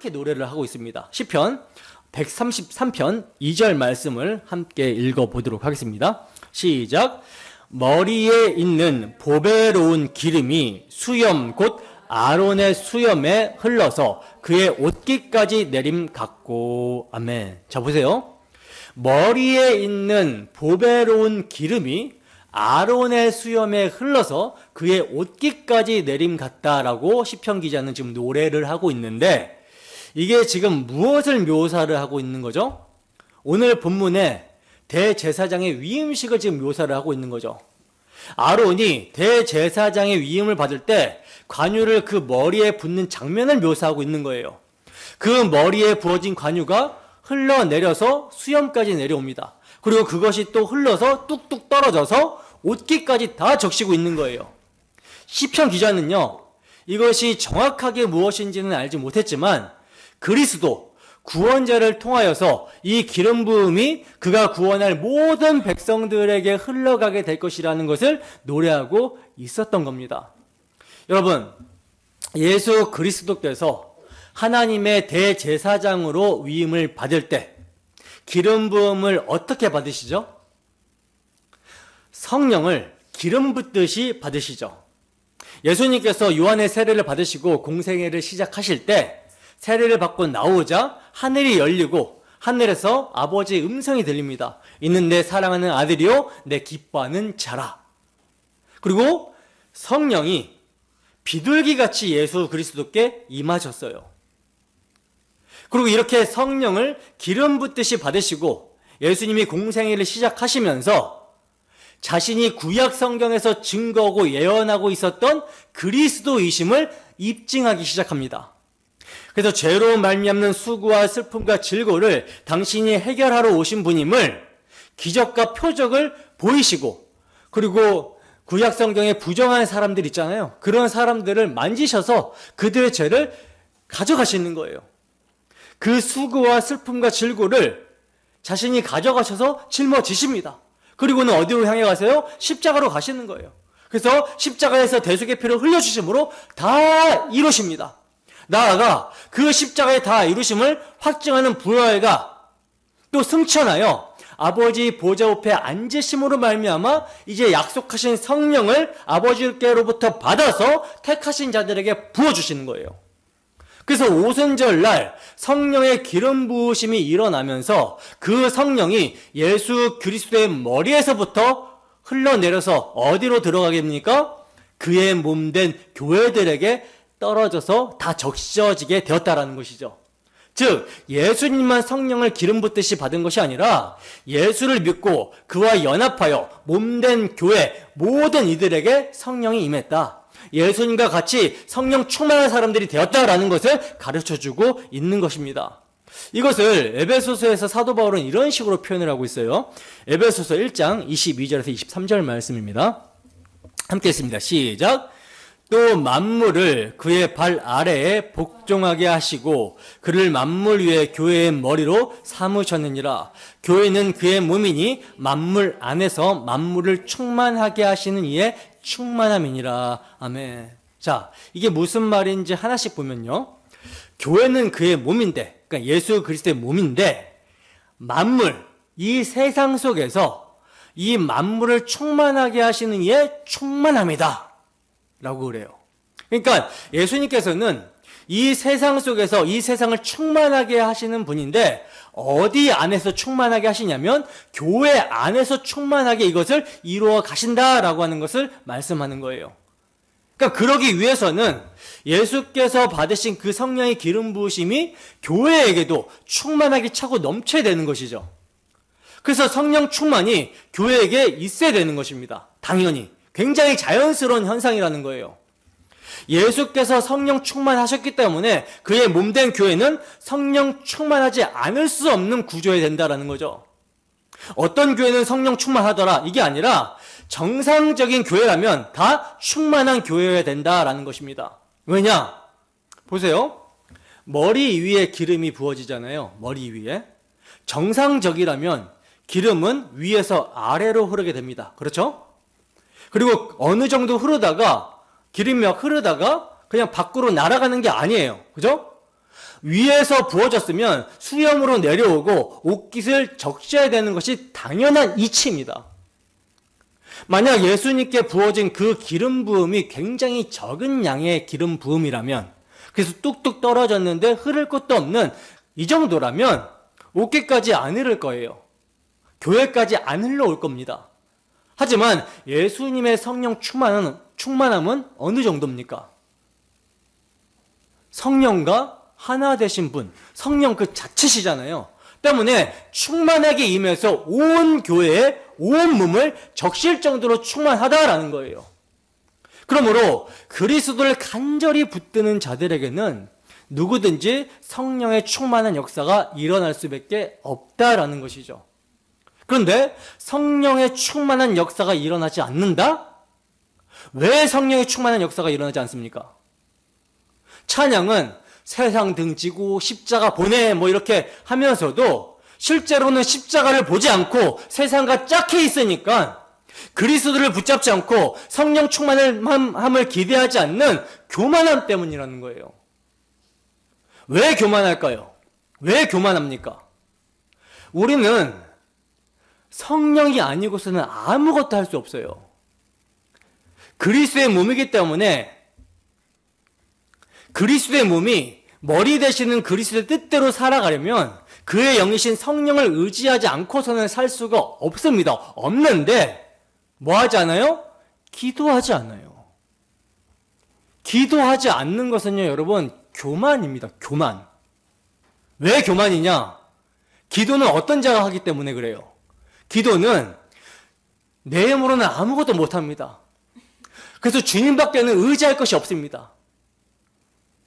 이렇게 노래를 하고 있습니다. 시편 133편 2절 말씀을 함께 읽어보도록 하겠습니다. 시작. 머리에 있는 보배로운 기름이 수염 곧 아론의 수염에 흘러서 그의 옷깃까지 내림 같고. 아멘. 자, 보세요. 머리에 있는 보배로운 기름이 아론의 수염에 흘러서 그의 옷깃까지 내림 같다라고 시편 기자는 지금 노래를 하고 있는데, 이게 지금 무엇을 묘사를 하고 있는 거죠? 오늘 본문에 대제사장의 위임식을 지금 묘사를 하고 있는 거죠. 아론이 대제사장의 위임을 받을 때 관유를 그 머리에 붓는 장면을 묘사하고 있는 거예요. 그 머리에 부어진 관유가 흘러내려서 수염까지 내려옵니다. 그리고 그것이 또 흘러서 뚝뚝 떨어져서 옷깃까지 다 적시고 있는 거예요. 시편 기자는요, 이것이 정확하게 무엇인지는 알지 못했지만 그리스도 구원자를 통하여서 이 기름 부음이 그가 구원할 모든 백성들에게 흘러가게 될 것이라는 것을 노래하고 있었던 겁니다. 여러분, 예수 그리스도께서 하나님의 대제사장으로 위임을 받을 때 기름 부음을 어떻게 받으시죠? 성령을 기름 붓듯이 받으시죠. 예수님께서 요한의 세례를 받으시고 공생애를 시작하실 때 세례를 받고 나오자 하늘이 열리고 하늘에서 아버지의 음성이 들립니다. 이는 내 사랑하는 아들이요 내 기뻐하는 자라. 그리고 성령이 비둘기같이 예수 그리스도께 임하셨어요. 그리고 이렇게 성령을 기름 붓듯이 받으시고 예수님이 공생애를 시작하시면서 자신이 구약 성경에서 증거하고 예언하고 있었던 그리스도이심을 입증하기 시작합니다. 그래서 죄로 말미암는 수고와 슬픔과 질고를 당신이 해결하러 오신 분임을 기적과 표적을 보이시고, 그리고 구약 성경에 부정한 사람들 있잖아요. 그런 사람들을 만지셔서 그들의 죄를 가져가시는 거예요. 그 수고와 슬픔과 질고를 자신이 가져가셔서 짊어지십니다. 그리고는 어디로 향해 가세요? 십자가로 가시는 거예요. 그래서 십자가에서 대속의 피를 흘려주심으로 다 이루십니다. 나아가 그 십자가의 다 이루심을 확증하는 부활과 또 승천하여 아버지 보좌 옆에 앉으심으로 말미암아 이제 약속하신 성령을 아버지께로부터 받아서 택하신 자들에게 부어주시는 거예요. 그래서 오순절 날 성령의 기름 부으심이 일어나면서 그 성령이 예수 그리스도의 머리에서부터 흘러내려서 어디로 들어가겠습니까? 그의 몸된 교회들에게 떨어져서 다 적셔지게 되었다라는 것이죠. 즉 예수님만 성령을 기름 붓듯이 받은 것이 아니라 예수를 믿고 그와 연합하여 몸된 교회 모든 이들에게 성령이 임했다. 예수님과 같이 성령 충만한 사람들이 되었다라는 것을 가르쳐주고 있는 것입니다. 이것을 에베소서에서 사도 바울은 이런 식으로 표현을 하고 있어요. 에베소서 1장 22절에서 23절 말씀입니다. 함께 했습니다. 시작. 또 만물을 그의 발 아래에 복종하게 하시고 그를 만물 위에 교회의 머리로 삼으셨느니라. 교회는 그의 몸이니 만물 안에서 만물을 충만하게 하시는 이의 충만함이니라. 아멘. 자, 이게 무슨 말인지 하나씩 보면요. 교회는 그의 몸인데, 그러니까 예수 그리스도의 몸인데 만물, 이 세상 속에서 이 만물을 충만하게 하시는 이의 충만함이다 라고 그래요. 그러니까 예수님께서는 이 세상 속에서 이 세상을 충만하게 하시는 분인데 어디 안에서 충만하게 하시냐면 교회 안에서 충만하게 이것을 이루어 가신다라고 하는 것을 말씀하는 거예요. 그러니까 그러기 위해서는 예수께서 받으신 그 성령의 기름 부으심이 교회에게도 충만하게 차고 넘쳐야 되는 것이죠. 그래서 성령 충만이 교회에게 있어야 되는 것입니다. 당연히. 굉장히 자연스러운 현상이라는 거예요. 예수께서 성령 충만하셨기 때문에 그의 몸된 교회는 성령 충만하지 않을 수 없는 구조여야 된다는 거죠. 어떤 교회는 성령 충만하더라 이게 아니라 정상적인 교회라면 다 충만한 교회여야 된다라는 것입니다. 왜냐? 보세요. 머리 위에 기름이 부어지잖아요. 머리 위에. 정상적이라면 기름은 위에서 아래로 흐르게 됩니다. 그렇죠? 그리고 어느 정도 흐르다가 기름이 막 흐르다가 그냥 밖으로 날아가는 게 아니에요. 그죠? 위에서 부어졌으면 수염으로 내려오고 옷깃을 적셔야 되는 것이 당연한 이치입니다. 만약 예수님께 부어진 그 기름 부음이 굉장히 적은 양의 기름 부음이라면, 그래서 뚝뚝 떨어졌는데 흐를 것도 없는 이 정도라면 옷깃까지 안 흐를 거예요. 교회까지 안 흘러올 겁니다. 하지만 예수님의 성령 충만함은 어느 정도입니까? 성령과 하나 되신 분, 성령 그 자체시잖아요. 때문에 충만하게 임해서 온 교회에 온 몸을 적실 정도로 충만하다라는 거예요. 그러므로 그리스도를 간절히 붙드는 자들에게는 누구든지 성령의 충만한 역사가 일어날 수밖에 없다라는 것이죠. 그런데 성령의 충만한 역사가 일어나지 않는다? 왜 성령의 충만한 역사가 일어나지 않습니까? 찬양은 세상 등지고 십자가 보내 이렇게 하면서도 실제로는 십자가를 보지 않고 세상과 짝해 있으니까 그리스도를 붙잡지 않고 성령 충만함을 기대하지 않는 교만함 때문이라는 거예요. 왜 교만할까요? 왜 교만합니까? 우리는 성령이 아니고서는 아무것도 할 수 없어요. 그리스도의 몸이기 때문에 그리스도의 몸이 머리 되시는 그리스도의 뜻대로 살아가려면 그의 영이신 성령을 의지하지 않고서는 살 수가 없습니다. 없는데 뭐 하지 않아요? 기도하지 않아요. 기도하지 않는 것은요, 여러분, 교만입니다. 교만. 왜 교만이냐? 기도는 어떤 자가 하기 때문에 그래요. 기도는 내 힘으로는 아무것도 못합니다. 그래서 주님밖에는 의지할 것이 없습니다.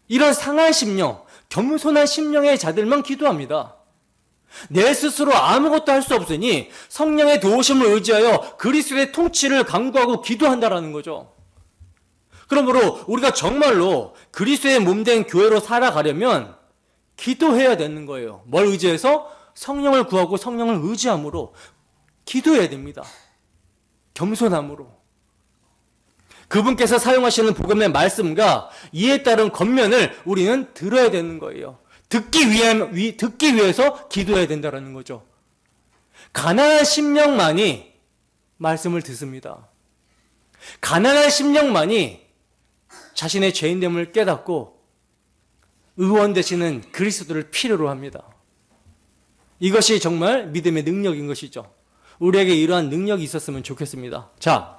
이런 상한 심령, 겸손한 심령의 자들만 기도합니다. 내 스스로 아무것도 할 수 없으니 성령의 도우심을 의지하여 그리스도의 통치를 간구하고 기도한다라는 거죠. 그러므로 우리가 정말로 그리스도의 몸된 교회로 살아가려면 기도해야 되는 거예요. 뭘 의지해서? 성령을 구하고 성령을 의지함으로 기도해야 됩니다. 겸손함으로. 그분께서 사용하시는 복음의 말씀과 이에 따른 겉면을 우리는 들어야 되는 거예요. 듣기 위해서 기도해야 된다는 거죠. 가난한 심령만이 말씀을 듣습니다. 가난한 심령만이 자신의 죄인됨을 깨닫고 의원 되시는 그리스도를 필요로 합니다. 이것이 정말 믿음의 능력인 것이죠. 우리에게 이러한 능력이 있었으면 좋겠습니다. 자,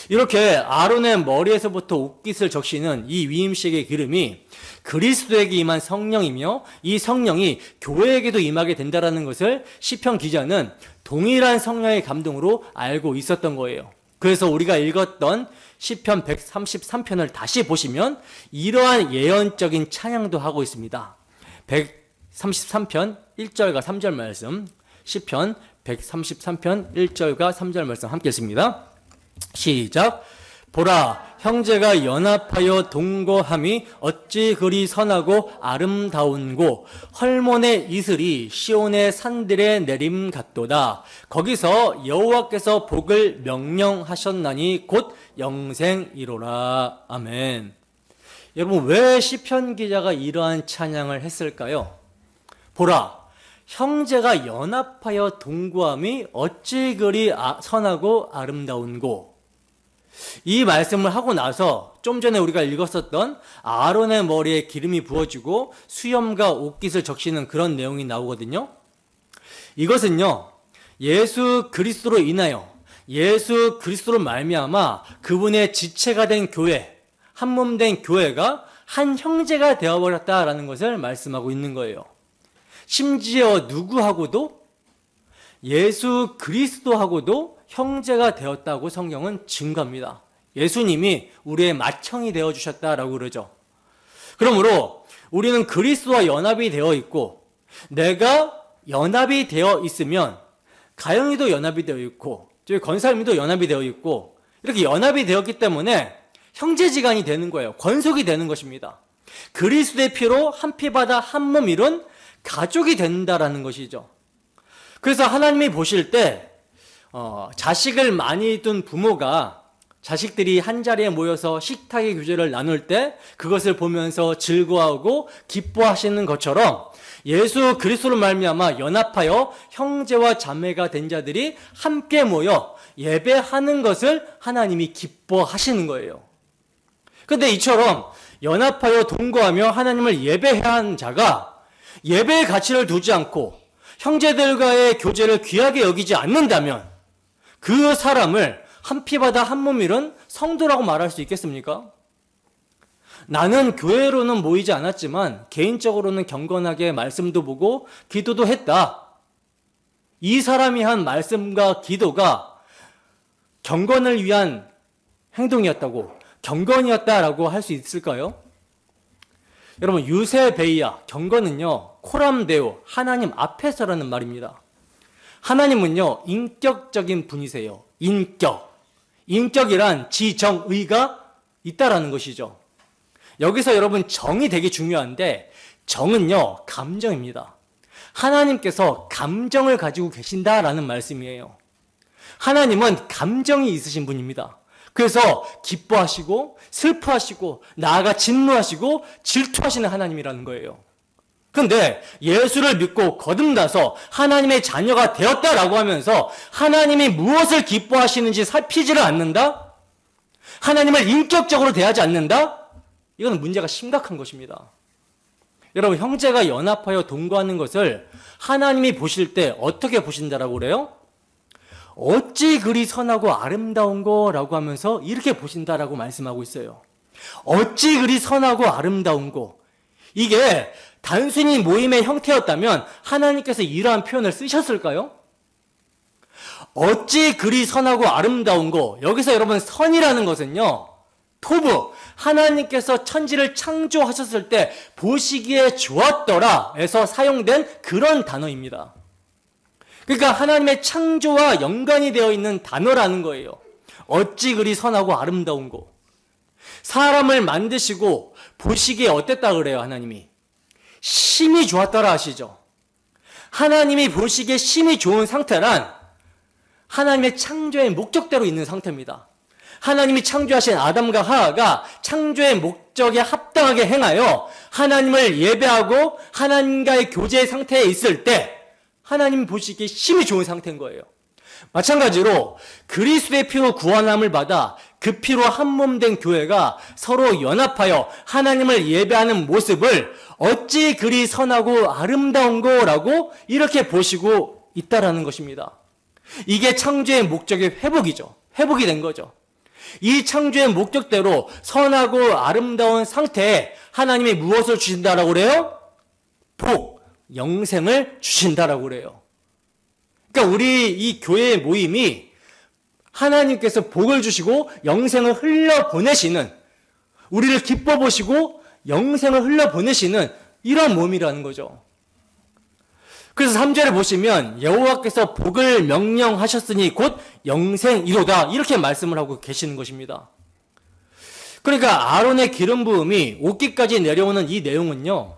이렇게 아론의 머리에서부터 옷깃을 적시는 이 위임식의 기름이 그리스도에게 임한 성령이며 이 성령이 교회에게도 임하게 된다는 것을 시편 기자는 동일한 성령의 감동으로 알고 있었던 거예요. 그래서 우리가 읽었던 시편 133편을 다시 보시면 이러한 예언적인 찬양도 하고 있습니다. 133편 1절과 3절 말씀, 시편 133편 1절과 3절 말씀 함께 읽습니다. 시작. 보라, 형제가 연합하여 동거함이 어찌 그리 선하고 아름다운고 헐몬의 이슬이 시온의 산들에 내림 같도다. 거기서 여호와께서 복을 명령하셨나니 곧 영생이로라. 아멘. 여러분, 왜 시편 기자가 이러한 찬양을 했을까요? 보라, 형제가 연합하여 동거함이 어찌 그리 선하고 아름다운고. 이 말씀을 하고 나서 좀 전에 우리가 읽었었던 아론의 머리에 기름이 부어지고 수염과 옷깃을 적시는 그런 내용이 나오거든요. 이것은요, 예수 그리스도로 인하여 예수 그리스도로 말미암아 그분의 지체가 된 교회, 한 몸 된 교회가 한 형제가 되어버렸다라는 것을 말씀하고 있는 거예요. 심지어 누구하고도 예수 그리스도하고도 형제가 되었다고 성경은 증거합니다. 예수님이 우리의 맏형이 되어주셨다라고 그러죠. 그러므로 우리는 그리스도와 연합이 되어 있고, 내가 연합이 되어 있으면 가영이도 연합이 되어 있고 저희 권사님도 연합이 되어 있고, 이렇게 연합이 되었기 때문에 형제지간이 되는 거예요. 권속이 되는 것입니다. 그리스도의 피로 한 피바다 한 몸 이룬 가족이 된다라는 것이죠. 그래서 하나님이 보실 때 자식을 많이 둔 부모가 자식들이 한자리에 모여서 식탁의 교제를 나눌 때 그것을 보면서 즐거워하고 기뻐하시는 것처럼 예수 그리스도로 말미암아 연합하여 형제와 자매가 된 자들이 함께 모여 예배하는 것을 하나님이 기뻐하시는 거예요. 그런데 이처럼 연합하여 동거하며 하나님을 예배해야 하는 자가 예배의 가치를 두지 않고 형제들과의 교제를 귀하게 여기지 않는다면 그 사람을 한 피바다 한 몸이른 성도라고 말할 수 있겠습니까? 나는 교회로는 모이지 않았지만 개인적으로는 경건하게 말씀도 보고 기도도 했다. 이 사람이 한 말씀과 기도가 경건을 위한 행동이었다고, 경건이었다라고 할 수 있을까요? 여러분, 유세베이야, 경건은요, 코람데오, 하나님 앞에서라는 말입니다. 하나님은요, 인격적인 분이세요. 인격이란 지정의가 있다라는 것이죠. 여기서 여러분 정이 되게 중요한데 정은요, 감정입니다. 하나님께서 감정을 가지고 계신다라는 말씀이에요. 하나님은 감정이 있으신 분입니다. 그래서 기뻐하시고 슬퍼하시고 나아가 진노하시고 질투하시는 하나님이라는 거예요. 그런데 예수를 믿고 거듭나서 하나님의 자녀가 되었다라고 하면서 하나님이 무엇을 기뻐하시는지 살피지를 않는다? 하나님을 인격적으로 대하지 않는다? 이건 문제가 심각한 것입니다. 여러분, 형제가 연합하여 동거하는 것을 하나님이 보실 때 어떻게 보신다라고 그래요? 어찌 그리 선하고 아름다운 거라고 하면서 이렇게 보신다라고 말씀하고 있어요. 어찌 그리 선하고 아름다운 거. 이게 단순히 모임의 형태였다면 하나님께서 이러한 표현을 쓰셨을까요? 어찌 그리 선하고 아름다운 거. 여기서 여러분 선이라는 것은요, 토브, 하나님께서 천지를 창조하셨을 때 보시기에 좋았더라 에서 사용된 그런 단어입니다. 그러니까 하나님의 창조와 연관이 되어 있는 단어라는 거예요. 어찌 그리 선하고 아름다운 거. 사람을 만드시고 보시기에 어땠다 그래요, 하나님이? 심히 좋았더라 하시죠. 하나님이 보시기에 심히 좋은 상태란 하나님의 창조의 목적대로 있는 상태입니다. 하나님이 창조하신 아담과 하와가 창조의 목적에 합당하게 행하여 하나님을 예배하고 하나님과의 교제의 상태에 있을 때 하나님 보시기에 심히 좋은 상태인 거예요. 마찬가지로 그리스도의 피로 구원함을 받아 그 피로 한 몸 된 교회가 서로 연합하여 하나님을 예배하는 모습을 어찌 그리 선하고 아름다운 거라고 이렇게 보시고 있다라는 것입니다. 이게 창조의 목적의 회복이죠. 회복이 된 거죠. 이 창조의 목적대로 선하고 아름다운 상태에 하나님이 무엇을 주신다라고 그래요? 복, 영생을 주신다라고 그래요. 그러니까 우리 이 교회의 모임이 하나님께서 복을 주시고 영생을 흘려보내시는, 우리를 기뻐 보시고 영생을 흘려보내시는 이런 몸이라는 거죠. 그래서 3절에 보시면 여호와께서 복을 명령하셨으니 곧 영생이로다 이렇게 말씀을 하고 계시는 것입니다. 그러니까 아론의 기름 부음이 옷깃까지 내려오는 이 내용은요,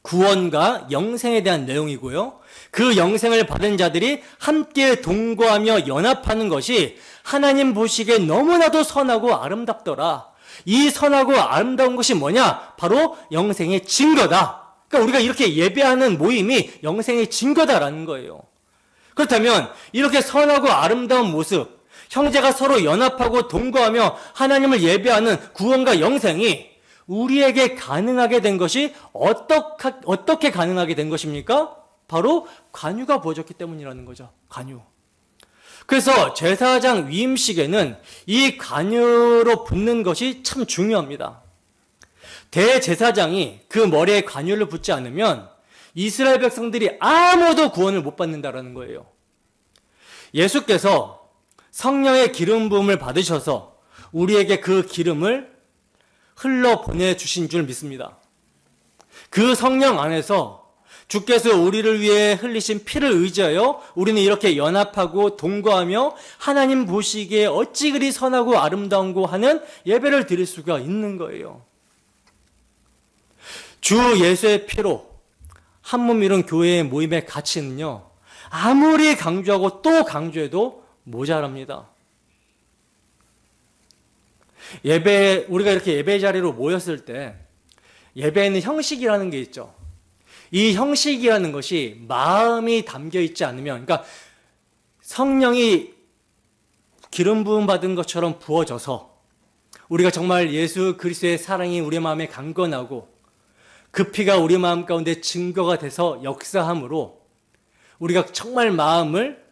구원과 영생에 대한 내용이고요. 그 영생을 받은 자들이 함께 동거하며 연합하는 것이 하나님 보시기에 너무나도 선하고 아름답더라. 이 선하고 아름다운 것이 뭐냐? 바로 영생의 증거다. 그러니까 우리가 이렇게 예배하는 모임이 영생의 증거다라는 거예요. 그렇다면 이렇게 선하고 아름다운 모습, 형제가 서로 연합하고 동거하며 하나님을 예배하는 구원과 영생이 우리에게 가능하게 된 것이 어떻게 가능하게 된 것입니까? 바로 관유가 부어졌기 때문이라는 거죠. 관유. 그래서 제사장 위임식에는 이 관유로 붓는 것이 참 중요합니다. 대제사장이 그 머리에 관유를 붓지 않으면 이스라엘 백성들이 아무도 구원을 못 받는다라는 거예요. 예수께서 성령의 기름 부음을 받으셔서 우리에게 그 기름을 흘러 보내주신 줄 믿습니다. 그 성령 안에서 주께서 우리를 위해 흘리신 피를 의지하여 우리는 이렇게 연합하고 동거하며 하나님 보시기에 어찌 그리 선하고 아름다운고 하는 예배를 드릴 수가 있는 거예요. 주 예수의 피로 한 몸 이룬 교회의 모임의 가치는요, 아무리 강조하고 또 강조해도 모자랍니다. 우리가 이렇게 예배 자리로 모였을 때 예배에는 형식이라는 게 있죠. 이 형식이라는 것이 마음이 담겨 있지 않으면, 그러니까 성령이 기름 부음 받은 것처럼 부어져서 우리가 정말 예수 그리스도의 사랑이 우리 마음에 강건하고 그 피가 우리 마음 가운데 증거가 돼서 역사함으로 우리가 정말 마음을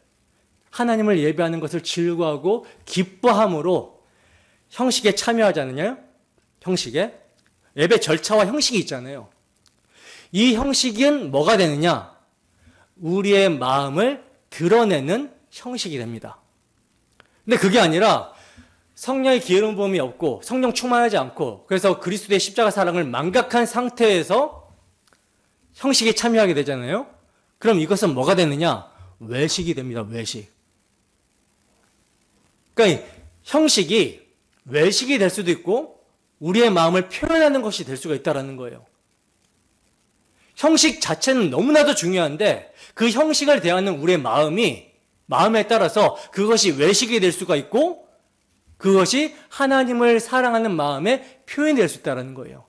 하나님을 예배하는 것을 즐거워하고 기뻐함으로 형식에 참여하지 않느냐요? 형식에? 예배 절차와 형식이 있잖아요. 이 형식은 뭐가 되느냐? 우리의 마음을 드러내는 형식이 됩니다. 근데 그게 아니라 성령의 기름 부음이 없고 성령 충만하지 않고 그래서 그리스도의 십자가 사랑을 망각한 상태에서 형식에 참여하게 되잖아요. 그럼 이것은 뭐가 되느냐? 외식이 됩니다. 외식. 그러니까 형식이 외식이 될 수도 있고 우리의 마음을 표현하는 것이 될 수가 있다는 거예요. 형식 자체는 너무나도 중요한데 그 형식을 대하는 우리의 마음에 따라서 그것이 외식이 될 수가 있고 그것이 하나님을 사랑하는 마음의 표현이 될 수 있다는 거예요.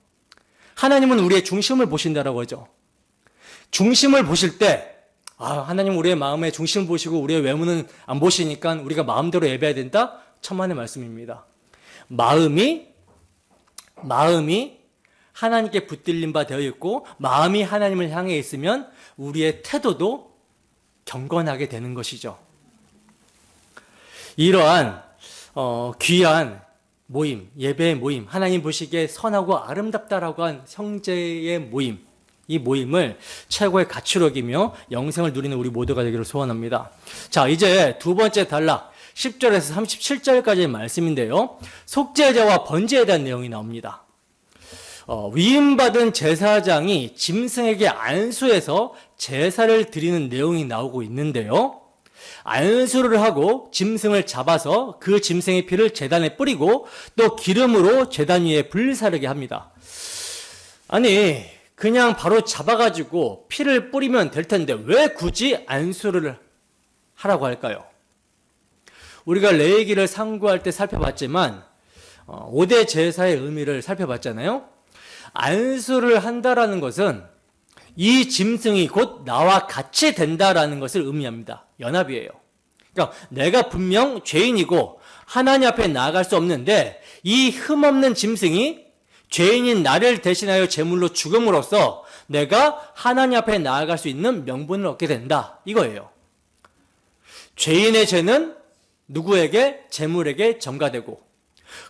하나님은 우리의 중심을 보신다라고 하죠. 중심을 보실 때 하나님 우리의 마음의 중심을 보시고 우리의 외모는 안 보시니까 우리가 마음대로 예배해야 된다? 천만의 말씀입니다. 마음이 하나님께 붙들린 바 되어 있고 마음이 하나님을 향해 있으면 우리의 태도도 경건하게 되는 것이죠. 이러한 귀한 모임, 예배의 모임, 하나님 보시기에 선하고 아름답다라고 한 형제의 모임, 이 모임을 최고의 가치로 여기며 영생을 누리는 우리 모두가 되기를 소원합니다. 자, 이제 두 번째 단락 10절에서 37절까지의 말씀인데요. 속죄제와 번제에 대한 내용이 나옵니다. 위임받은 제사장이 짐승에게 안수해서 제사를 드리는 내용이 나오고 있는데요. 안수를 하고 짐승을 잡아서 그 짐승의 피를 제단에 뿌리고 또 기름으로 제단 위에 불사르게 합니다. 아니 그냥 바로 잡아가지고 피를 뿌리면 될 텐데 왜 굳이 안수를 하라고 할까요? 우리가 레위기를 상고할 때 살펴봤지만 5대 제사의 의미를 살펴봤잖아요. 안수를 한다라는 것은 이 짐승이 곧 나와 같이 된다라는 것을 의미합니다. 연합이에요. 그러니까 내가 분명 죄인이고 하나님 앞에 나아갈 수 없는데 이 흠없는 짐승이 죄인인 나를 대신하여 제물로 죽음으로써 내가 하나님 앞에 나아갈 수 있는 명분을 얻게 된다. 이거예요. 죄인의 죄는 누구에게? 제물에게 전가되고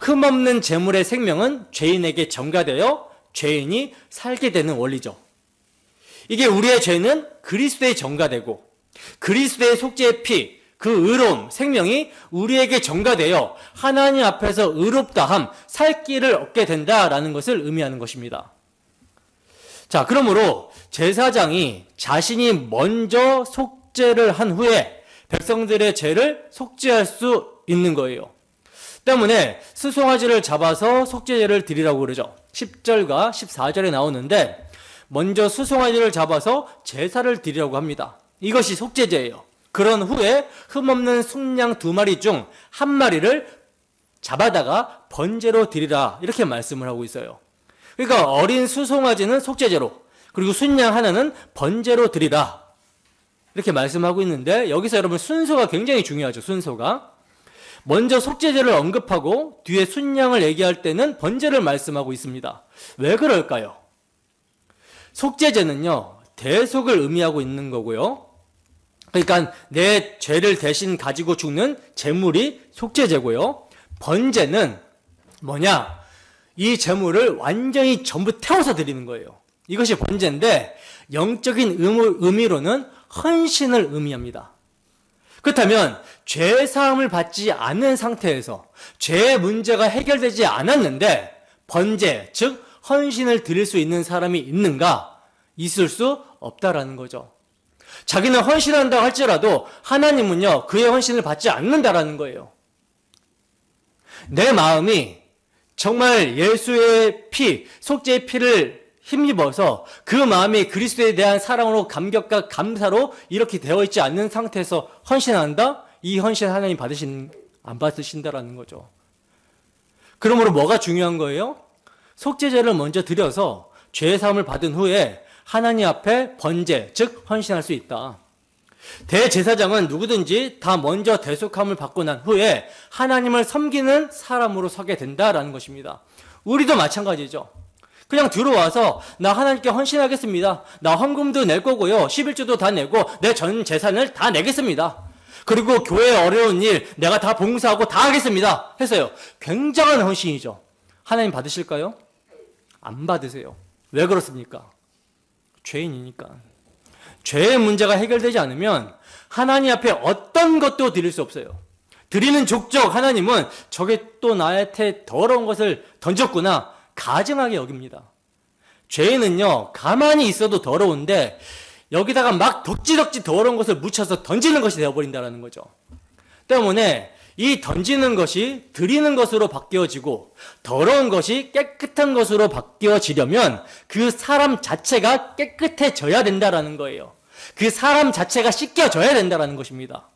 흠없는 제물의 생명은 죄인에게 전가되어 죄인이 살게 되는 원리죠. 이게 우리의 죄는 그리스도에 전가되고 그리스도의 속죄의 피, 그 의로움, 생명이 우리에게 전가되어 하나님 앞에서 의롭다함, 살 길을 얻게 된다라는 것을 의미하는 것입니다. 자, 그러므로 제사장이 자신이 먼저 속죄를 한 후에 백성들의 죄를 속죄할 수 있는 거예요. 때문에 수송아지를 잡아서 속죄제를 드리라고 그러죠. 10절과 14절에 나오는데 먼저 수송아지를 잡아서 제사를 드리라고 합니다. 이것이 속죄제예요. 그런 후에 흠없는 순양 2마리 중 1마리를 잡아다가 번제로 드리라 이렇게 말씀을 하고 있어요. 그러니까 어린 수송아지는 속죄제로 그리고 순양 하나는 번제로 드리라 이렇게 말씀하고 있는데 여기서 여러분 순서가 굉장히 중요하죠. 순서가 먼저 속죄제를 언급하고 뒤에 순양을 얘기할 때는 번제를 말씀하고 있습니다. 왜 그럴까요? 속죄제는요 대속을 의미하고 있는 거고요. 그러니까 내 죄를 대신 가지고 죽는 제물이 속죄제고요. 번제는 뭐냐? 이 제물을 완전히 전부 태워서 드리는 거예요. 이것이 번제인데 영적인 의미로는 헌신을 의미합니다. 그렇다면 죄 사함을 받지 않은 상태에서 죄의 문제가 해결되지 않았는데 번제, 즉 헌신을 드릴 수 있는 사람이 있는가? 있을 수 없다라는 거죠. 자기는 헌신한다고 할지라도 하나님은요 그의 헌신을 받지 않는다라는 거예요. 내 마음이 정말 예수의 피, 속죄의 피를 힘입어서 그 마음이 그리스도에 대한 사랑으로 감격과 감사로 이렇게 되어 있지 않는 상태에서 헌신한다? 이 헌신 하나님 안 받으신다라는 거죠. 그러므로 뭐가 중요한 거예요? 속죄제를 먼저 드려서 죄사함을 받은 후에 하나님 앞에 번제, 즉 헌신할 수 있다. 대제사장은 누구든지 다 먼저 대속함을 받고 난 후에 하나님을 섬기는 사람으로 서게 된다라는 것입니다. 우리도 마찬가지죠. 그냥 들어와서 나 하나님께 헌신하겠습니다. 나 헌금도 낼 거고요. 11조도 다 내고 내 전 재산을 다 내겠습니다. 그리고 교회에 어려운 일 내가 다 봉사하고 다 하겠습니다. 했어요. 굉장한 헌신이죠. 하나님 받으실까요? 안 받으세요. 왜 그렇습니까? 죄인이니까. 죄의 문제가 해결되지 않으면 하나님 앞에 어떤 것도 드릴 수 없어요. 드리는 족족 하나님은 저게 또 나한테 더러운 것을 던졌구나 가증하게 여깁니다. 죄인은요 가만히 있어도 더러운데 여기다가 막 덕지덕지 더러운 것을 묻혀서 던지는 것이 되어버린다는 거죠. 때문에 이 던지는 것이 드리는 것으로 바뀌어지고 더러운 것이 깨끗한 것으로 바뀌어지려면 그 사람 자체가 깨끗해져야 된다는 거예요. 그 사람 자체가 씻겨져야 된다는 것입니다.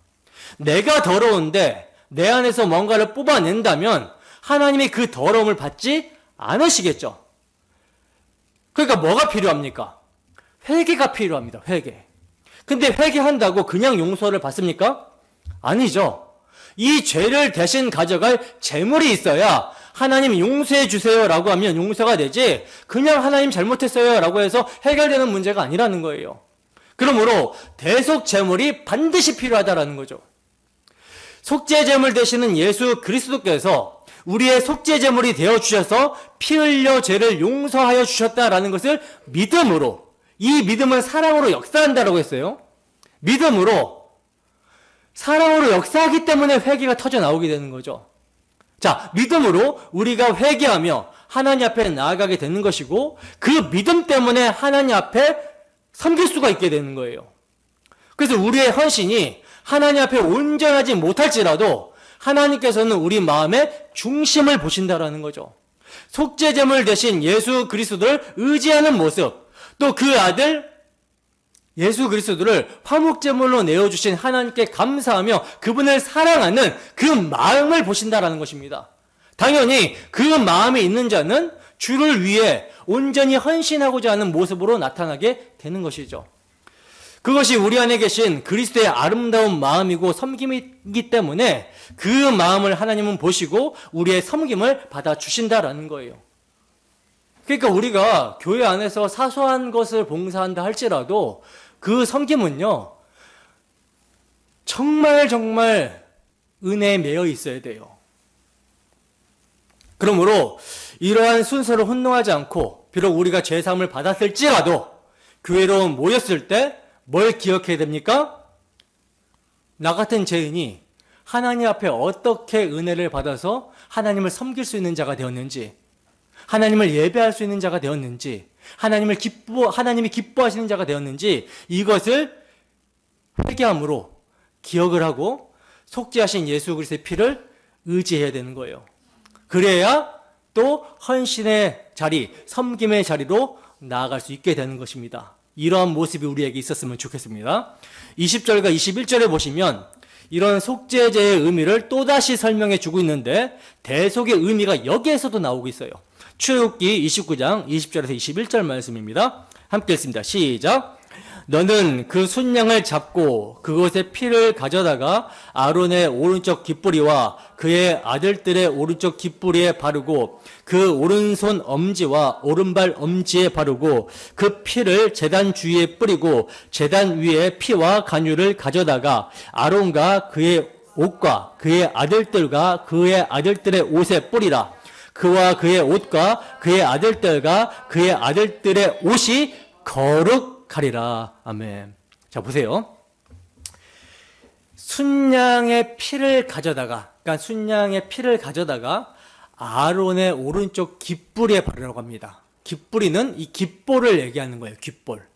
내가 더러운데 내 안에서 뭔가를 뽑아낸다면 하나님이 그 더러움을 받지 않으시겠죠. 그러니까 뭐가 필요합니까? 회개가 필요합니다. 회개. 근데 회개한다고 그냥 용서를 받습니까? 아니죠. 이 죄를 대신 가져갈 재물이 있어야 하나님 용서해 주세요 라고 하면 용서가 되지 그냥 하나님 잘못했어요 라고 해서 해결되는 문제가 아니라는 거예요. 그러므로 대속 제물이 반드시 필요하다라는 거죠. 속죄 제물 되시는 예수 그리스도께서 우리의 속죄 제물이 되어 주셔서 피 흘려 죄를 용서하여 주셨다라는 것을 믿음으로, 이 믿음은 사랑으로 역사한다라고 했어요. 믿음으로 사랑으로 역사하기 때문에 회개가 터져 나오게 되는 거죠. 자, 믿음으로 우리가 회개하며 하나님 앞에 나아가게 되는 것이고 그 믿음 때문에 하나님 앞에 섬길 수가 있게 되는 거예요. 그래서 우리의 헌신이 하나님 앞에 온전하지 못할지라도 하나님께서는 우리 마음의 중심을 보신다라는 거죠. 속죄제물 대신 예수 그리스도를 의지하는 모습, 또 그 아들 예수 그리스도를 화목제물로 내어주신 하나님께 감사하며 그분을 사랑하는 그 마음을 보신다라는 것입니다. 당연히 그 마음이 있는 자는 주를 위해 온전히 헌신하고자 하는 모습으로 나타나게 되는 것이죠. 그것이 우리 안에 계신 그리스도의 아름다운 마음이고 섬김이기 때문에 그 마음을 하나님은 보시고 우리의 섬김을 받아주신다라는 거예요. 그러니까 우리가 교회 안에서 사소한 것을 봉사한다 할지라도 그 섬김은요 정말 은혜에 매여 있어야 돼요. 그러므로 이러한 순서를 혼동하지 않고 비록 우리가 죄사함을 받았을지라도 교회로 모였을 때 뭘 기억해야 됩니까? 나 같은 죄인이 하나님 앞에 어떻게 은혜를 받아서 하나님을 섬길 수 있는 자가 되었는지, 하나님을 예배할 수 있는 자가 되었는지, 하나님이 기뻐하시는 자가 되었는지 이것을 회개함으로 기억을 하고 속죄하신 예수 그리스도의 피를 의지해야 되는 거예요. 그래야 또 헌신의 자리, 섬김의 자리로 나아갈 수 있게 되는 것입니다. 이러한 모습이 우리에게 있었으면 좋겠습니다. 20절과 21절에 보시면 이런 속죄제의 의미를 또다시 설명해 주고 있는데 대속의 의미가 여기에서도 나오고 있어요. 출애굽기 29장 20절에서 21절 말씀입니다. 함께 읽습니다. 시작. 너는 그 순양을 잡고 그것의 피를 가져다가 아론의 오른쪽 깃뿌리와 그의 아들들의 오른쪽 깃뿌리에 바르고 그 오른손 엄지와 오른발 엄지에 바르고 그 피를 제단 주위에 뿌리고 제단 위에 피와 간유를 가져다가 아론과 그의 옷과 그의 아들들과 그의 아들들의 옷에 뿌리라. 그와 그의 옷과 그의 아들들과 그의 아들들의 옷이 거룩하리라. 아멘. 자, 보세요. 순양의 피를 가져다가, 그러니까 순양의 피를 가져다가 아론의 오른쪽 깃뿌리에 바르라고 합니다. 깃뿌리는 이 깃볼을 얘기하는 거예요. 깃볼.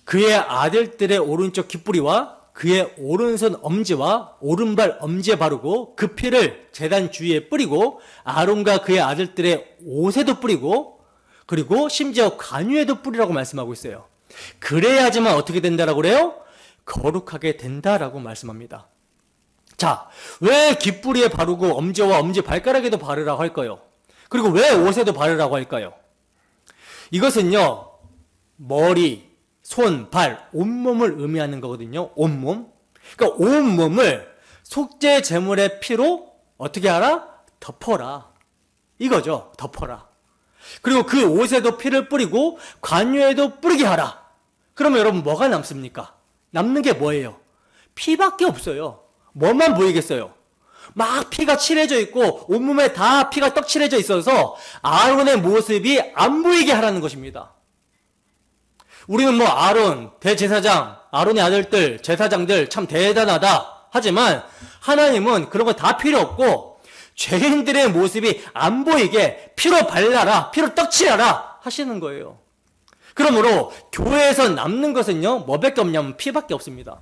그의 아들들의 오른쪽 깃뿌리와 그의 오른손 엄지와 오른발 엄지에 바르고 그 피를 제단 주위에 뿌리고 아론과 그의 아들들의 옷에도 뿌리고 그리고 심지어 관유에도 뿌리라고 말씀하고 있어요. 그래야지만 어떻게 된다라고 그래요? 거룩하게 된다라고 말씀합니다. 자, 왜 깃뿌리에 바르고 엄지와 엄지발가락에도 바르라고 할까요? 그리고 왜 옷에도 바르라고 할까요? 이것은요, 머리, 손, 발, 온몸을 의미하는 거거든요. 온몸. 그러니까 온몸을 속죄 제물의 피로 어떻게 하라? 덮어라. 이거죠. 덮어라. 그리고 그 옷에도 피를 뿌리고 관유에도 뿌리게 하라. 그러면 여러분 뭐가 남습니까? 남는 게 뭐예요? 피밖에 없어요. 뭐만 보이겠어요? 막 피가 칠해져 있고 온몸에 다 피가 떡칠해져 있어서 아론의 모습이 안 보이게 하라는 것입니다. 우리는 뭐 아론, 대제사장, 아론의 아들들, 제사장들 참 대단하다 하지만 하나님은 그런 거 다 필요 없고 죄인들의 모습이 안 보이게 피로 발라라, 피로 떡칠하라 하시는 거예요. 그러므로 교회에서 남는 것은요, 뭐밖에 없냐면 피밖에 없습니다.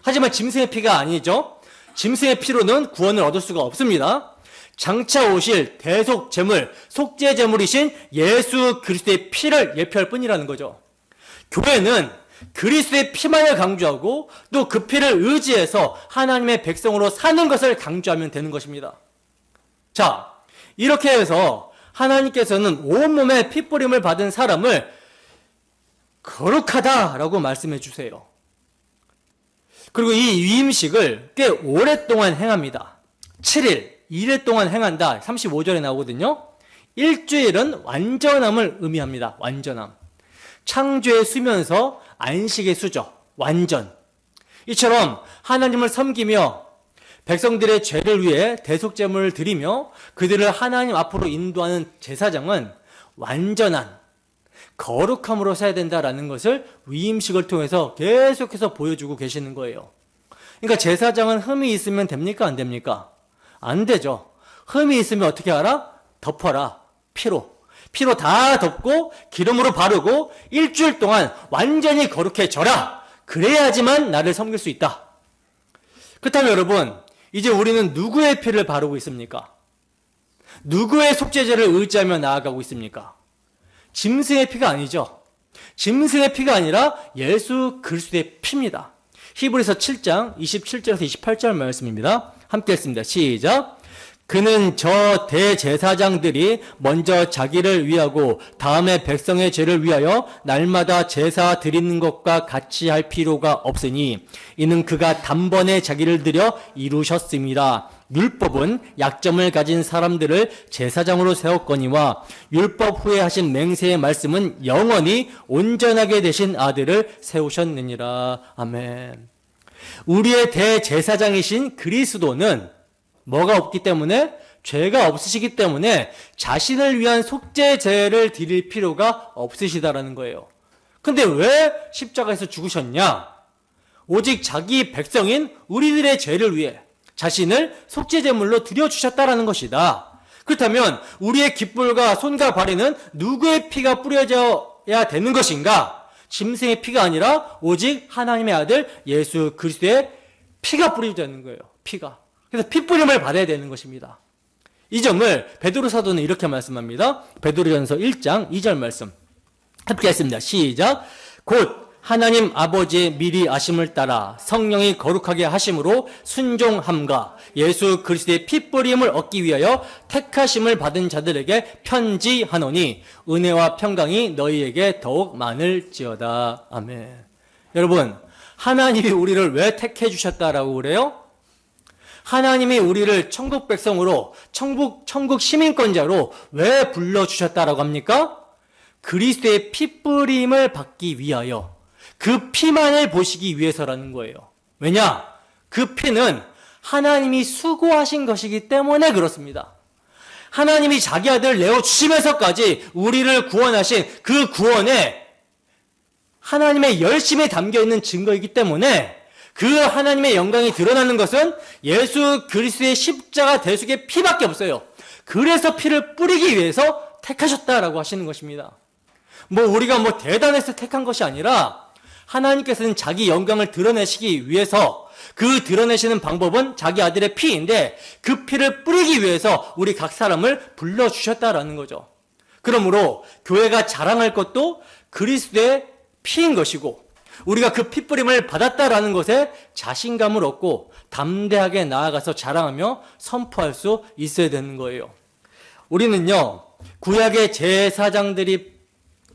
하지만 짐승의 피가 아니죠. 짐승의 피로는 구원을 얻을 수가 없습니다. 장차 오실 대속 제물, 속죄 제물이신 예수 그리스도의 피를 예표할 뿐이라는 거죠. 교회는 그리스도의 피만을 강조하고 또 그 피를 의지해서 하나님의 백성으로 사는 것을 강조하면 되는 것입니다. 자, 이렇게 해서 하나님께서는 온몸에 핏뿌림을 받은 사람을 거룩하다라고 말씀해 주세요. 그리고 이 위임식을 꽤 오랫동안 행합니다. 7일, 2일 동안 행한다. 35절에 나오거든요. 일주일은 완전함을 의미합니다. 완전함. 창조의 수면서 안식의 수죠. 완전. 이처럼 하나님을 섬기며 백성들의 죄를 위해 대속제물을 드리며 그들을 하나님 앞으로 인도하는 제사장은 완전한 거룩함으로 살아야 된다라는 것을 위임식을 통해서 계속해서 보여주고 계시는 거예요. 그러니까 제사장은 흠이 있으면 됩니까? 안 됩니까? 안 되죠. 흠이 있으면 어떻게 하라? 덮어라. 피로 다 덮고 기름으로 바르고 일주일 동안 완전히 거룩해져라. 그래야지만 나를 섬길 수 있다. 그렇다면 여러분, 이제 우리는 누구의 피를 바르고 있습니까? 누구의 속죄제를 의지하며 나아가고 있습니까? 짐승의 피가 아니죠. 짐승의 피가 아니라 예수 그리스도의 피입니다. 히브리서 7장 27절에서 28절 말씀입니다. 함께 읽습니다. 시작. 그는 저 대제사장들이 먼저 자기를 위하고 다음에 백성의 죄를 위하여 날마다 제사 드리는 것과 같이 할 필요가 없으니 이는 그가 단번에 자기를 들여 이루셨습니다. 율법은 약점을 가진 사람들을 제사장으로 세웠거니와 율법 후에 하신 맹세의 말씀은 영원히 온전하게 되신 아들을 세우셨느니라. 아멘. 우리의 대제사장이신 그리스도는 뭐가 없기 때문에? 죄가 없으시기 때문에 자신을 위한 속죄제를 드릴 필요가 없으시다라는 거예요. 근데 왜 십자가에서 죽으셨냐? 오직 자기 백성인 우리들의 죄를 위해 자신을 속죄제물로 드려주셨다라는 것이다. 그렇다면 우리의 깃불과 손과 발에는 누구의 피가 뿌려져야 되는 것인가? 짐승의 피가 아니라 오직 하나님의 아들 예수 그리스도의 피가 뿌려져야 되는 거예요. 피가. 그래서 핏뿌림을 받아야 되는 것입니다. 이 점을 베드로 사도는 이렇게 말씀합니다. 베드로전서 1장 2절 말씀 함께 했습니다. 시작. 곧 하나님 아버지의 미리 아심을 따라 성령이 거룩하게 하심으로 순종함과 예수 그리스도의 핏뿌림을 얻기 위하여 택하심을 받은 자들에게 편지하노니 은혜와 평강이 너희에게 더욱 많을지어다. 아멘. 여러분, 하나님이 우리를 왜 택해 주셨다라고 그래요? 하나님이 우리를 천국 백성으로 천국 시민권자로 왜 불러주셨다라고 합니까? 그리스도의 핏뿌림을 받기 위하여 그 피만을 보시기 위해서라는 거예요. 왜냐? 그 피는 하나님이 수고하신 것이기 때문에 그렇습니다. 하나님이 자기 아들을 내어주시면서까지 우리를 구원하신 그 구원에 하나님의 열심에 담겨있는 증거이기 때문에 그 하나님의 영광이 드러나는 것은 예수 그리스도의 십자가 대속의 피밖에 없어요. 그래서 피를 뿌리기 위해서 택하셨다라고 하시는 것입니다. 우리가 대단해서 택한 것이 아니라 하나님께서는 자기 영광을 드러내시기 위해서 그 드러내시는 방법은 자기 아들의 피인데 그 피를 뿌리기 위해서 우리 각 사람을 불러주셨다라는 거죠. 그러므로 교회가 자랑할 것도 그리스도의 피인 것이고 우리가 그 핏부림을 받았다라는 것에 자신감을 얻고 담대하게 나아가서 자랑하며 선포할 수 있어야 되는 거예요. 우리는요, 구약의 제사장들이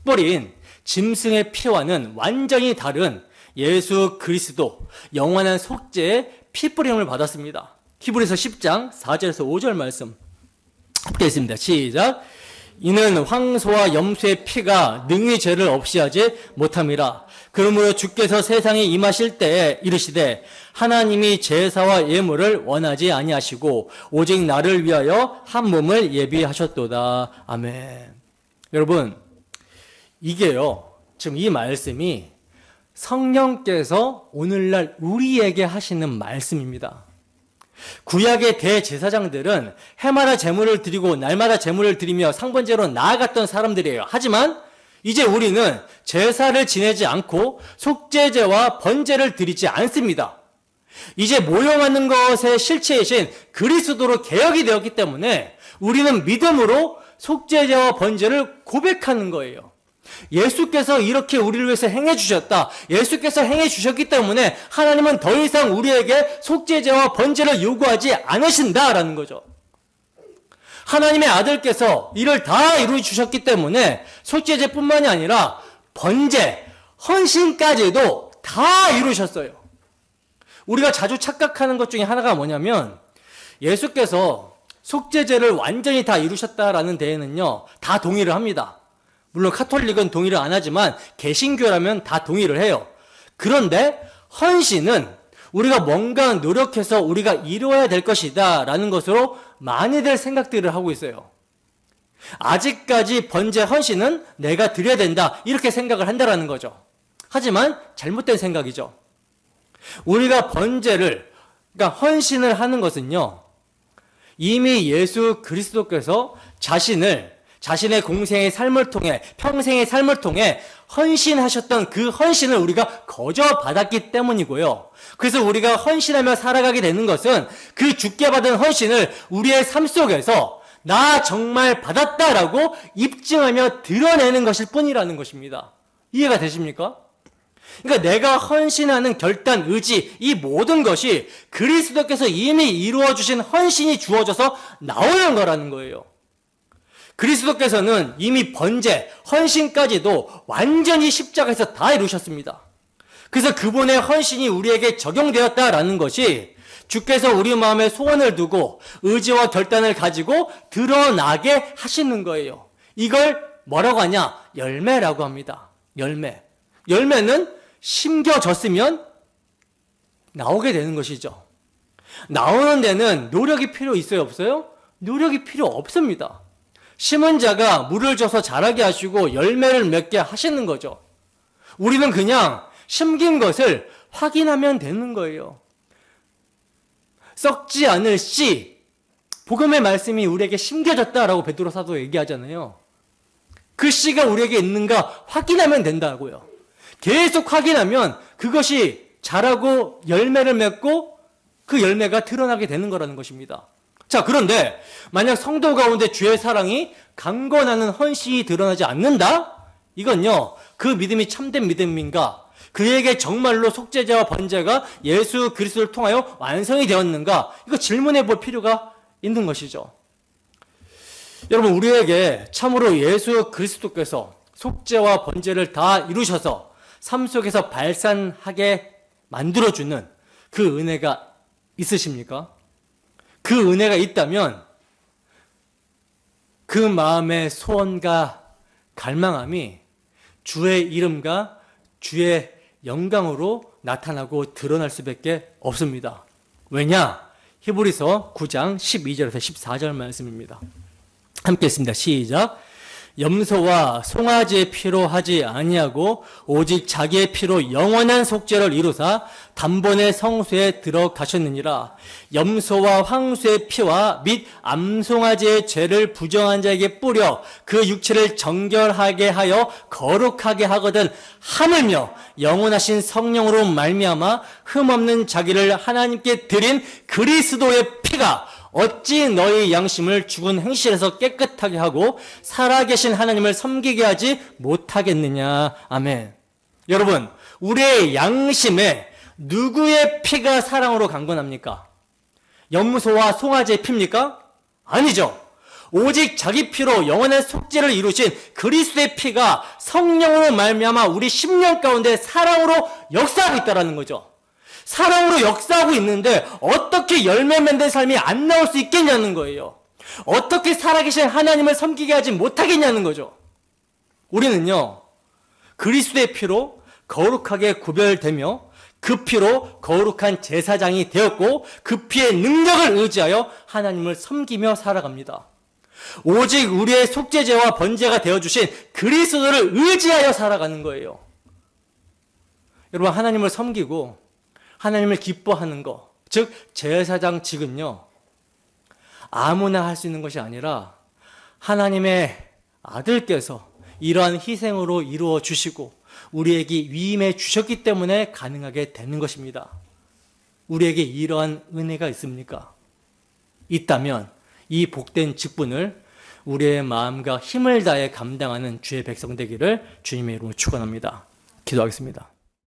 뿌린 짐승의 피와는 완전히 다른 예수 그리스도 영원한 속죄의 핏부림을 받았습니다. 히브리서 10장 4절에서 5절 말씀 함께 있습니다. 시작. 이는 황소와 염소의 피가 능히 죄를 없이 하지 못함이라. 그러므로 주께서 세상에 임하실 때에 이르시되 하나님이 제사와 예물을 원하지 아니하시고 오직 나를 위하여 한 몸을 예비하셨도다. 아멘. 여러분, 이게요, 지금 이 말씀이 성령께서 오늘날 우리에게 하시는 말씀입니다. 구약의 대제사장들은 해마다 제물을 드리고 날마다 제물을 드리며 상번제로 나아갔던 사람들이에요. 하지만 이제 우리는 제사를 지내지 않고 속죄제와 번제를 드리지 않습니다. 이제 모형하는 것의 실체이신 그리스도로 개혁이 되었기 때문에 우리는 믿음으로 속죄제와 번제를 고백하는 거예요. 예수께서 이렇게 우리를 위해서 행해 주셨다. 예수께서 행해 주셨기 때문에 하나님은 더 이상 우리에게 속죄제와 번제를 요구하지 않으신다라는 거죠. 하나님의 아들께서 이를 다 이루어 주셨기 때문에 속죄제뿐만이 아니라 번제, 헌신까지도 다 이루셨어요. 우리가 자주 착각하는 것 중에 하나가 뭐냐면 예수께서 속죄제를 완전히 다 이루셨다라는 데에는요, 다 동의를 합니다. 물론 카톨릭은 동의를 안 하지만 개신교라면 다 동의를 해요. 그런데 헌신은 우리가 뭔가 노력해서 우리가 이루어야 될 것이다 라는 것으로 많이들 생각들을 하고 있어요. 아직까지 번제 헌신은 내가 드려야 된다 이렇게 생각을 한다라는 거죠. 하지만 잘못된 생각이죠. 우리가 번제를, 그러니까 헌신을 하는 것은요, 이미 예수 그리스도께서 자신의 공생의 삶을 통해, 평생의 삶을 통해 헌신하셨던 그 헌신을 우리가 거저 받았기 때문이고요. 그래서 우리가 헌신하며 살아가게 되는 것은 그 주께 받은 헌신을 우리의 삶 속에서 나 정말 받았다라고 입증하며 드러내는 것일 뿐이라는 것입니다. 이해가 되십니까? 그러니까 내가 헌신하는 결단, 의지, 이 모든 것이 그리스도께서 이미 이루어 주신 헌신이 주어져서 나오는 거라는 거예요. 그리스도께서는 이미 번제, 헌신까지도 완전히 십자가에서 다 이루셨습니다. 그래서 그분의 헌신이 우리에게 적용되었다라는 것이 주께서 우리 마음에 소원을 두고 의지와 결단을 가지고 드러나게 하시는 거예요. 이걸 뭐라고 하냐? 열매라고 합니다. 열매. 열매는 심겨졌으면 나오게 되는 것이죠. 나오는 데는 노력이 필요 있어요, 없어요? 노력이 필요 없습니다. 심은 자가 물을 줘서 자라게 하시고 열매를 맺게 하시는 거죠. 우리는 그냥 심긴 것을 확인하면 되는 거예요. 썩지 않을 씨, 복음의 말씀이 우리에게 심겨졌다라고 베드로 사도 얘기하잖아요. 그 씨가 우리에게 있는가 확인하면 된다고요. 계속 확인하면 그것이 자라고 열매를 맺고 그 열매가 드러나게 되는 거라는 것입니다. 자, 그런데 만약 성도 가운데 주의 사랑이 강건하는 헌신이 드러나지 않는다? 이건요, 그 믿음이 참된 믿음인가? 그에게 정말로 속죄제와 번제가 예수 그리스도를 통하여 완성이 되었는가? 이거 질문해 볼 필요가 있는 것이죠. 여러분, 우리에게 참으로 예수 그리스도께서 속죄와 번제를 다 이루셔서 삶 속에서 발산하게 만들어주는 그 은혜가 있으십니까? 그 은혜가 있다면 그 마음의 소원과 갈망함이 주의 이름과 주의 영광으로 나타나고 드러날 수밖에 없습니다. 왜냐? 히브리서 9장 12절에서 14절 말씀입니다. 함께 했습니다. 시작. 염소와 송아지의 피로 하지 아니하고 오직 자기의 피로 영원한 속죄를 이루사 단번에 성소에 들어가셨느니라. 염소와 황소의 피와 및 암송아지의 죄를 부정한 자에게 뿌려 그 육체를 정결하게 하여 거룩하게 하거든 하물며 영원하신 성령으로 말미암아 흠없는 자기를 하나님께 드린 그리스도의 피가 어찌 너희 양심을 죽은 행실에서 깨끗하게 하고 살아계신 하나님을 섬기게 하지 못하겠느냐. 아멘. 여러분, 우리의 양심에 누구의 피가 사랑으로 강건합니까? 염소와 송아지의 피입니까? 아니죠. 오직 자기 피로 영원의 속죄를 이루신 그리스도의 피가 성령으로 말미암아 우리 심령 가운데 사랑으로 역사하고 있다는 거죠. 사랑으로 역사하고 있는데 어떻게 열매 맺는 삶이 안 나올 수 있겠냐는 거예요. 어떻게 살아계신 하나님을 섬기게 하지 못하겠냐는 거죠. 우리는요, 그리스도의 피로 거룩하게 구별되며 그 피로 거룩한 제사장이 되었고 그 피의 능력을 의지하여 하나님을 섬기며 살아갑니다. 오직 우리의 속죄제와 번제가 되어주신 그리스도를 의지하여 살아가는 거예요. 여러분, 하나님을 섬기고 하나님을 기뻐하는 것, 즉 제사장직은요, 아무나 할 수 있는 것이 아니라 하나님의 아들께서 이러한 희생으로 이루어 주시고 우리에게 위임해 주셨기 때문에 가능하게 되는 것입니다. 우리에게 이러한 은혜가 있습니까? 있다면 이 복된 직분을 우리의 마음과 힘을 다해 감당하는 주의 백성 되기를 주님의 이름으로 축원합니다. 기도하겠습니다.